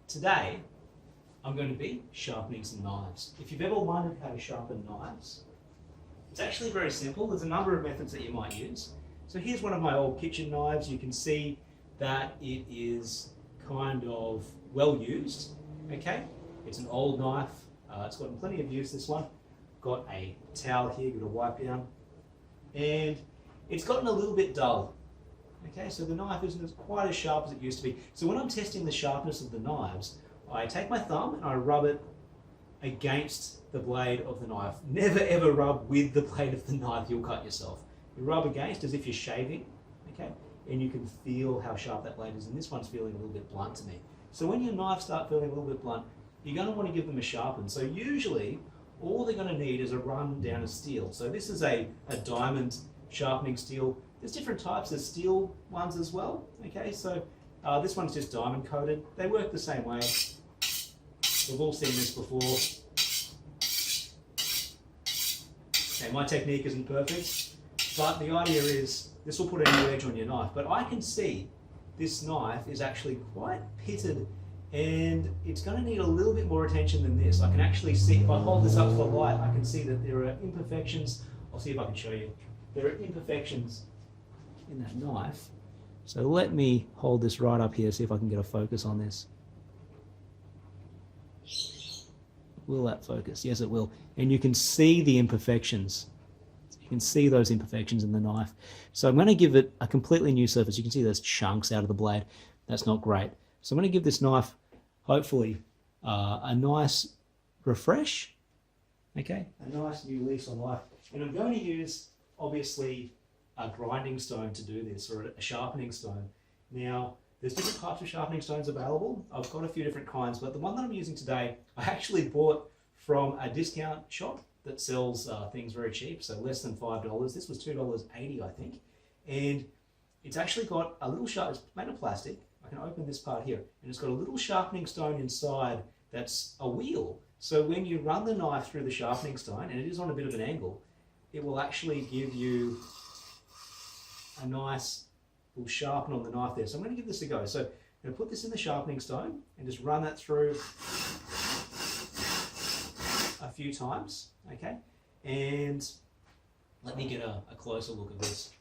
Today, I'm going to be sharpening some knives. If you've ever wondered how to sharpen knives, it's actually very simple. There's a number of methods that you might use. So here's one of my old kitchen knives. You can see that it is kind of well used, okay? It's an old knife. It's gotten plenty of use, this one. Got a towel here, got a wipe down. And it's gotten a little bit dull. Okay, so the knife isn't quite as sharp as it used to be. So when I'm testing the sharpness of the knives, I take my thumb and I rub it against the blade of the knife. Never ever rub with the blade of the knife, you'll cut yourself. You rub against as if you're shaving, okay? And you can feel how sharp that blade is. And this one's feeling a little bit blunt to me. So when your knives start feeling a little bit blunt, you're going to want to give them a sharpen. So usually, all they're going to need is a run down of steel. So this is a diamond sharpening steel. There's different types of steel ones as well. Okay, so this one's just diamond coated. They work the same way. We've all seen this before. Okay, my technique isn't perfect, but the idea is this will put a new edge on your knife. But I can see this knife is actually quite pitted, and it's going to need a little bit more attention than this. I can actually see, if I hold this up to the light, I can see that there are imperfections. I'll see if I can show you. There are imperfections in that knife. So let me hold this right up here, see if I can get a focus on this. Will that focus? Yes, it will. And you can see the imperfections. You can see those imperfections in the knife. So I'm going to give it a completely new surface. You can see those chunks out of the blade. That's not great. So I'm going to give this knife, hopefully, a nice refresh. Okay, a nice new lease on life. And I'm going to use, obviously, a grinding stone to do this, or a sharpening stone. Now, there's different types of sharpening stones available. I've got a few different kinds, but the one that I'm using today, I actually bought from a discount shop that sells things very cheap, so less than $5. This was $2.80, I think. And it's actually got a little sharp, it's made of plastic. I can open this part here, and it's got a little sharpening stone inside that's a wheel. So when you run the knife through the sharpening stone, and it is on a bit of an angle, it will actually give you a nice little sharpen on the knife there. So I'm going to give this a go. So I'm going to put this in the sharpening stone and just run that through a few times, okay? And let me get a closer look at this.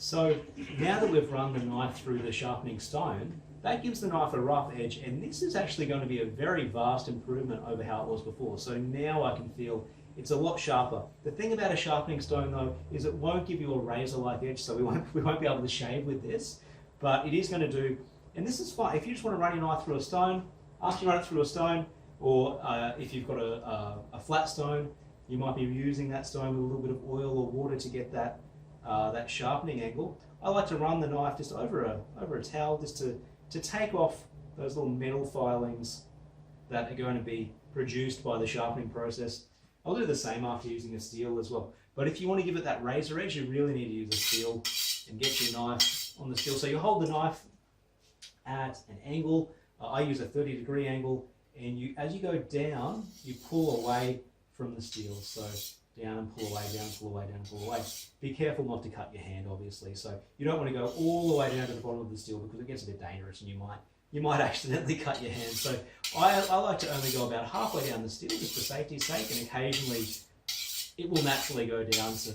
So now that we've run the knife through the sharpening stone, that gives the knife a rough edge, and this is actually going to be a very vast improvement over how it was before. So now I can feel it's a lot sharper. The thing about a sharpening stone though is it won't give you a razor-like edge, so we won't be able to shave with this, but it is going to do, and this is fine. If you just want to run your knife through a stone, after you run it through a stone, or if you've got a flat stone, you might be using that stone with a little bit of oil or water to get that that sharpening angle. I like to run the knife just over a towel just to take off those little metal filings that are going to be produced by the sharpening process. I'll do the same after using a steel as well. But if you want to give it that razor edge, you really need to use a steel and get your knife on the steel. So you hold the knife at an angle. I use a 30-degree angle, and as you go down, you pull away from the steel. So down and pull away, down, pull away, down, pull away. Be careful not to cut your hand, obviously. So you don't want to go all the way down to the bottom of the steel because it gets a bit dangerous and you might accidentally cut your hand. So I like to only go about halfway down the steel just for safety's sake, and occasionally it will naturally go down to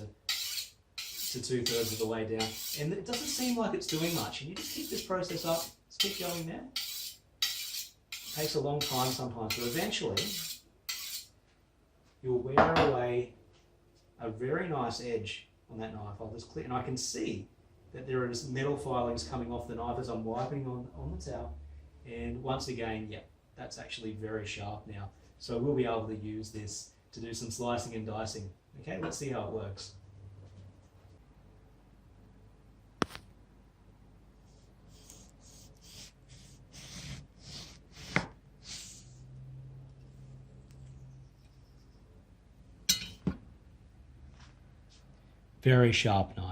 2/3 of the way down. And it doesn't seem like it's doing much. And you just keep this process up, just keep going there. It takes a long time sometimes, but eventually you'll wear away a very nice edge on that knife. I'll just clear, and I can see that there are just metal filings coming off the knife as I'm wiping on the towel. And once again, yeah, that's actually very sharp now. So we'll be able to use this to do some slicing and dicing. Okay, let's see how it works. Very sharp knife.